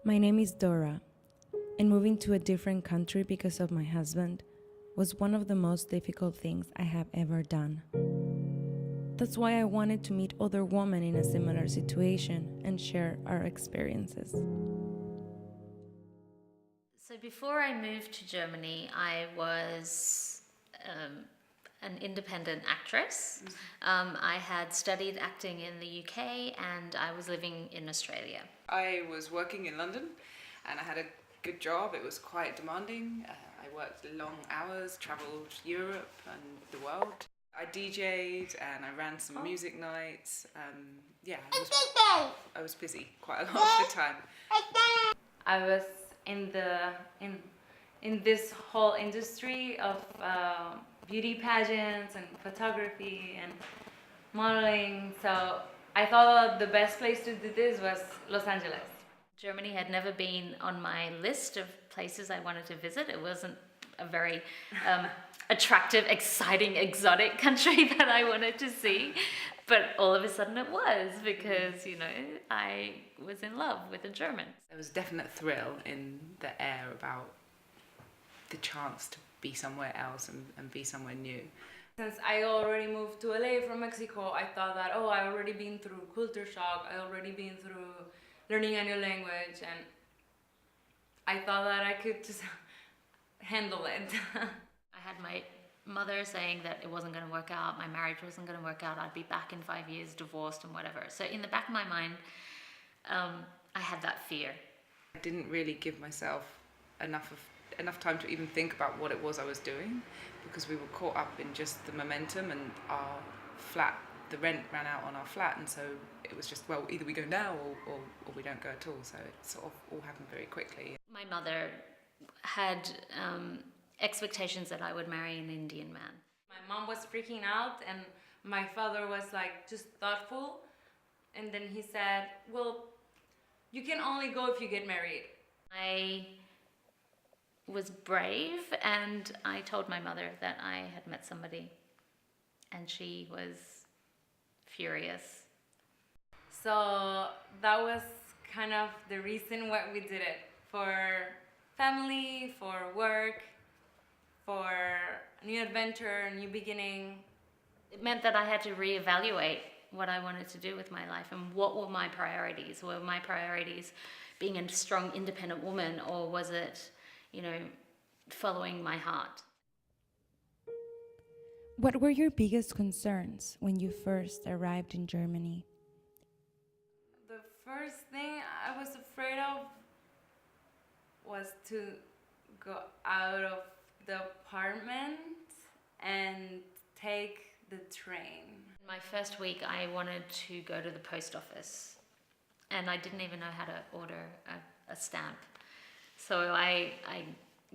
My name is Dora, and moving to a different country because of my husband was one of the most difficult things I have ever done. That's why I wanted to meet other women in a similar situation and share our experiences. So before I moved to Germany, I was an independent actress. I had studied acting in the UK and I was living in Australia. I was working in London and I had a good job. It was quite demanding. I worked long hours, travelled Europe and the world. I DJ'd and I ran some music nights. I was busy quite a lot of the time. I was in this whole industry of beauty pageants and photography and modeling. So I thought the best place to do this was Los Angeles. Germany had never been on my list of places I wanted to visit. It wasn't a very attractive, exciting, exotic country that I wanted to see. But all of a sudden it was because, I was in love with a German. There was a definite thrill in the air about the chance to be somewhere else and be somewhere new. Since I already moved to LA from Mexico, I thought that, I already been through culture shock, I already been through learning a new language, and I thought that I could just handle it. I had my mother saying that it wasn't going to work out, my marriage wasn't going to work out, I'd be back in 5 years, divorced and whatever. So in the back of my mind, I had that fear. I didn't really give myself enough time to even think about what it was I was doing, because we were caught up in just the momentum, and our flat, the rent ran out on our flat, and so it was just, either we go now or we don't go at all. So it sort of all happened very quickly. My mother had expectations that I would marry an Indian man. My mom was freaking out and my father was just thoughtful, and then he said, you can only go if you get married. I was brave and I told my mother that I had met somebody, and she was furious. So that was kind of the reason why we did it. For family, for work, for a new adventure, a new beginning. It meant that I had to reevaluate what I wanted to do with my life and what were my priorities. Were my priorities being a strong, independent woman, or was it, following my heart? What were your biggest concerns when you first arrived in Germany? The first thing I was afraid of was to go out of the apartment and take the train. My first week, I wanted to go to the post office, and I didn't even know how to order a stamp. So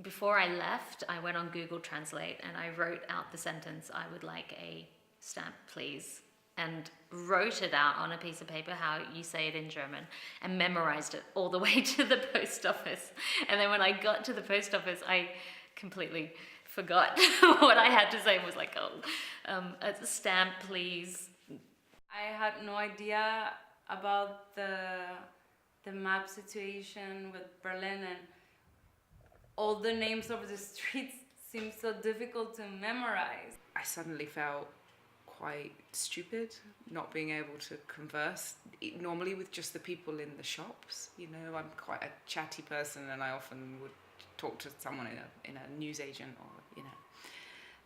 before I left, I went on Google Translate and I wrote out the sentence, "I would like a stamp, please," and wrote it out on a piece of paper how you say it in German, and memorized it all the way to the post office. And then when I got to the post office, I completely forgot what I had to say. It was like, a stamp, please. I had no idea about the map situation with Berlin, and all the names of the streets seemed so difficult to memorize. I suddenly felt quite stupid not being able to converse normally with just the people in the shops. I'm quite a chatty person, and I often would talk to someone in a newsagent, or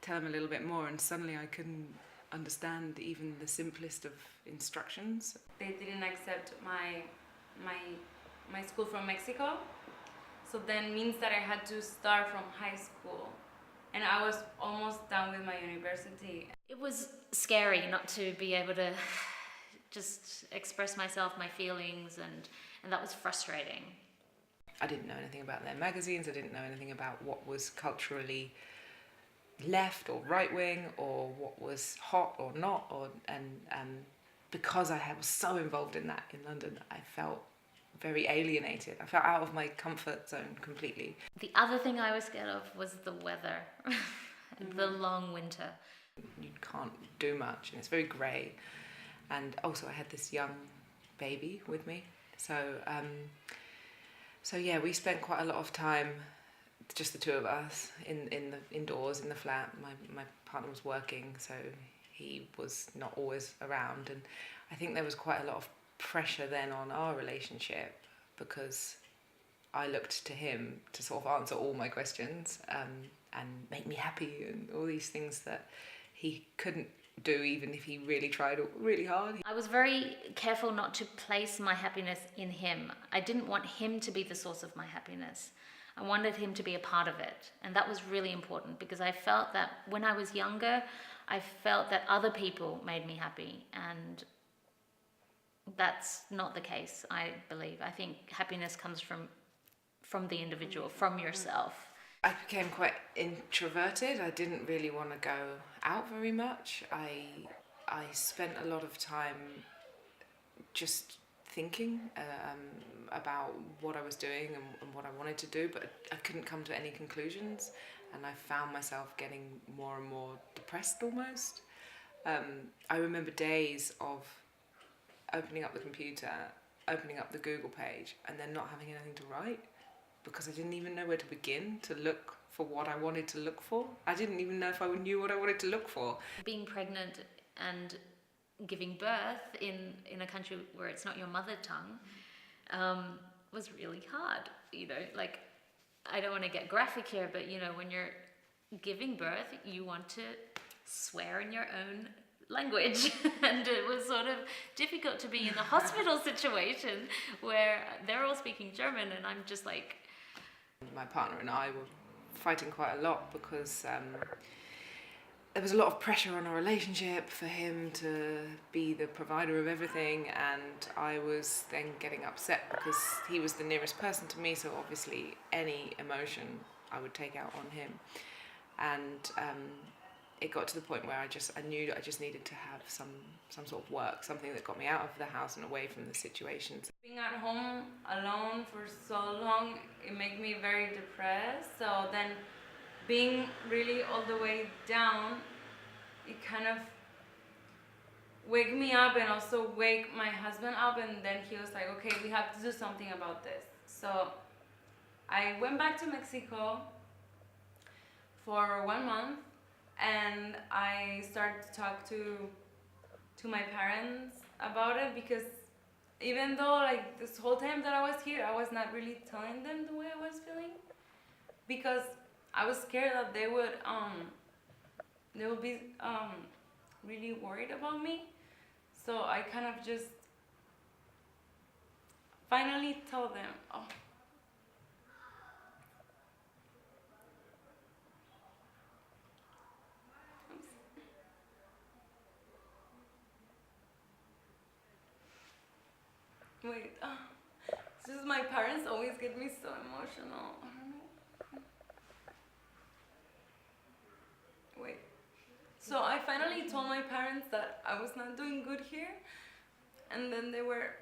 tell them a little bit more, and suddenly I couldn't understand even the simplest of instructions. They didn't accept my school from Mexico, so then means that I had to start from high school, and I was almost done with my university. It was scary not to be able to just express myself, my feelings, and that was frustrating. I didn't know anything about their magazines. I didn't know anything about what was culturally left or right wing, or what was hot or not, and because I was so involved in that in London, I felt very alienated. I felt out of my comfort zone completely. The other thing I was scared of was the weather, the long winter. You can't do much, and it's very grey. And also I had this young baby with me, so So yeah, we spent quite a lot of time, just the two of us, in the indoors in the flat. My partner was working, so he was not always around, and I think there was quite a lot of pressure then on our relationship because I looked to him to sort of answer all my questions and make me happy and all these things that he couldn't do even if he really tried really hard. I was very careful not to place my happiness in him. I didn't want him to be the source of my happiness. I wanted him to be a part of it. And that was really important because I felt that when I was younger, I felt that other people made me happy. And that's not the case, I believe. I think happiness comes from the individual, from yourself. I became quite introverted. I didn't really want to go out very much. I spent a lot of time just thinking about what I was doing and what I wanted to do, but I couldn't come to any conclusions, and I found myself getting more and more depressed almost. I remember days of opening up the computer, opening up the Google page, and then not having anything to write because I didn't even know where to begin to look for what I wanted to look for. I didn't even know if I knew what I wanted to look for. Being pregnant and giving birth in a country where it's not your mother tongue was really hard. You know, like, I don't want to get graphic here, but you know, when you're giving birth, you want to swear in your own language and it was sort of difficult to be in the hospital situation where they're all speaking German and I'm just like... My partner and I were fighting quite a lot because there was a lot of pressure on our relationship for him to be the provider of everything, and I was then getting upset because he was the nearest person to me, so obviously any emotion I would take out on him. And it got to the point where I knew I just needed to have some sort of work, something that got me out of the house and away from the situations. Being at home alone for so long, it made me very depressed. So then being really all the way down, it kind of wake me up and also wake my husband up, and then he was like, okay, we have to do something about this. So I went back to Mexico for 1 month and I started to talk to my parents about it, because even though like this whole time that I was here, I was not really telling them the way I was feeling, because I was scared that they would be really worried about me. So I kind of just finally told them, oh, wait, it's just my parents always get me so emotional. I don't know. Wait. So I finally told my parents that I was not doing good here, and then they were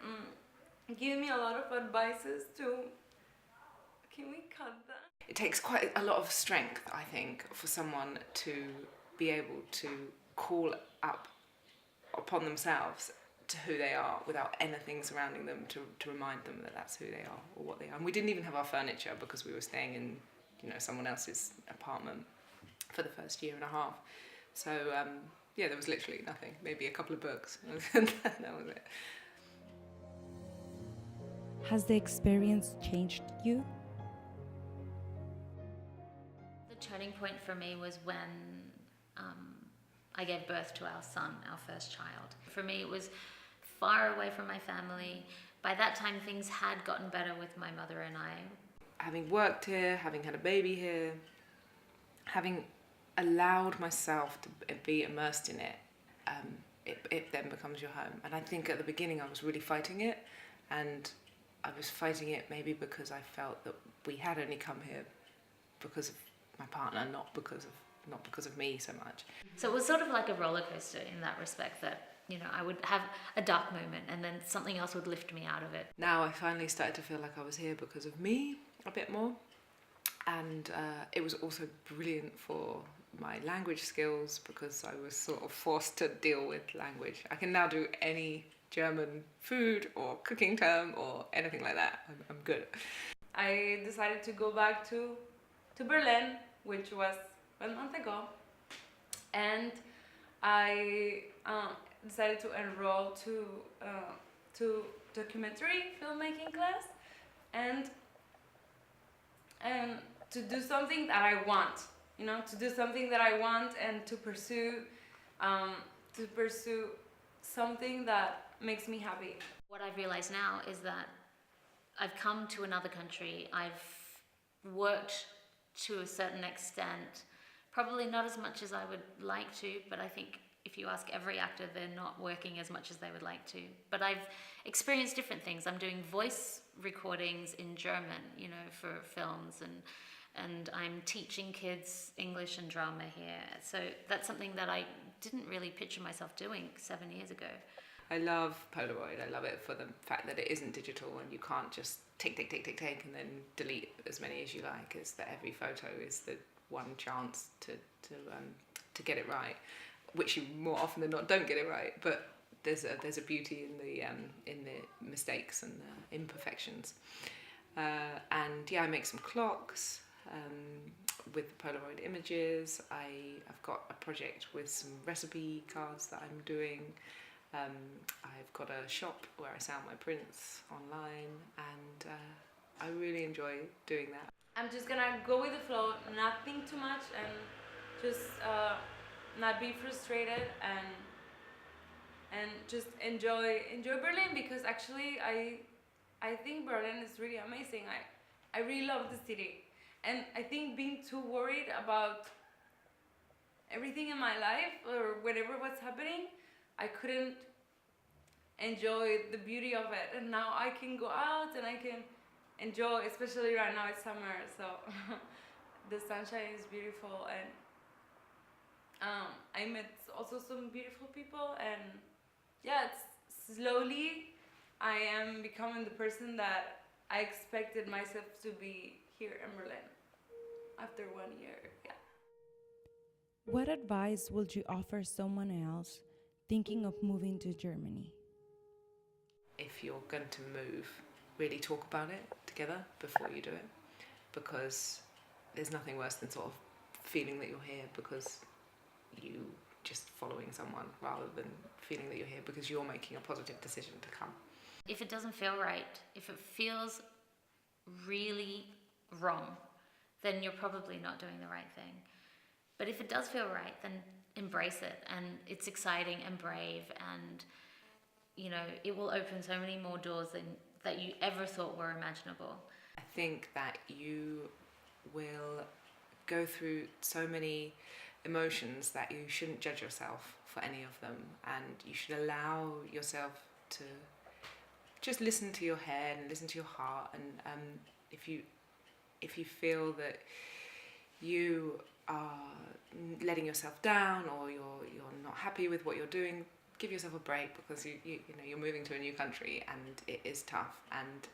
giving me a lot of advices to... Can we cut that? It takes quite a lot of strength, I think, for someone to be able to call up upon themselves to who they are without anything surrounding them to remind them that that's who they are or what they are. And we didn't even have our furniture because we were staying in, you know, someone else's apartment for the first year and a half. So yeah, there was literally nothing, maybe a couple of books, and that was it. Has the experience changed you? The turning point for me was when I gave birth to our son, our first child. For me, it was far away from my family. By that time, things had gotten better with my mother and I. Having worked here, having had a baby here, having allowed myself to be immersed in it, it then becomes your home. And I think at the beginning I was really fighting it, and I was fighting it maybe because I felt that we had only come here because of my partner, not because of me so much. So it was sort of like a roller coaster in that respect, that, you know, I would have a dark moment and then something else would lift me out of it. Now I finally started to feel like I was here because of me a bit more, and it was also brilliant for my language skills because I was sort of forced to deal with language. I can now do any German food or cooking term or anything like that. I'm good. I decided to go back to Berlin, which was 1 month ago, and I decided to enroll to documentary filmmaking class, and to do something that I want, to do something that I want, and to pursue something that makes me happy. What I've realized now is that I've come to another country, I've worked to a certain extent, probably not as much as I would like to, but I think if you ask every actor, they're not working as much as they would like to. But I've experienced different things. I'm doing voice recordings in German, for films, and I'm teaching kids English and drama here. So that's something that I didn't really picture myself doing 7 years ago. I love Polaroid. I love it for the fact that it isn't digital and you can't just take and then delete as many as you like. It's that every photo is the one chance to get it right, which you more often than not don't get it right. But there's a beauty in the mistakes and the imperfections. And yeah, I make some clocks with the Polaroid images. I've got a project with some recipe cards that I'm doing. I've got a shop where I sell my prints online, and I really enjoy doing that. I'm just gonna go with the flow, not think too much, and just not be frustrated, and just enjoy Berlin, because actually I think Berlin is really amazing. I really love the city, and I think being too worried about everything in my life or whatever was happening, I couldn't enjoy the beauty of it. And now I can go out and I can enjoy, especially right now it's summer, so the sunshine is beautiful, and I met also some beautiful people, and yeah, it's slowly I am becoming the person that I expected myself to be here in Berlin after 1 year. Yeah. What advice would you offer someone else thinking of moving to Germany? If you're going to move, really talk about it together before you do it, because there's nothing worse than sort of feeling that you're here because you just following someone, rather than feeling that you're here because you're making a positive decision to come. If it doesn't feel right, if it feels really wrong, then you're probably not doing the right thing. But if it does feel right, then embrace it, and it's exciting and brave, and it will open so many more doors that you ever thought were imaginable. I think that you will go through so many emotions that you shouldn't judge yourself for any of them, and you should allow yourself to just listen to your head and listen to your heart, and if you feel that you are letting yourself down, or you're not happy with what you're doing, give yourself a break, because you're moving to a new country and it is tough, and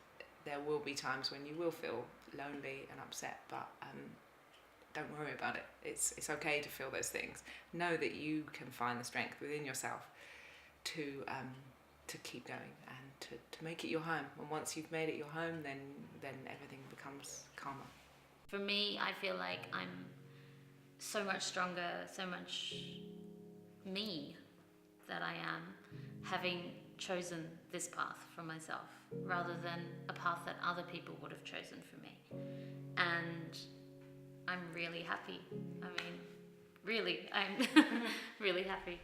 there will be times when you will feel lonely and upset, but don't worry about it. It's okay to feel those things. Know that you can find the strength within yourself to keep going and to make it your home. And once you've made it your home, then everything becomes calmer. For me, I feel like I'm so much stronger, so much me that I am, having chosen this path for myself rather than a path that other people would have chosen for me. And I'm really happy. I mean, really, I'm really happy.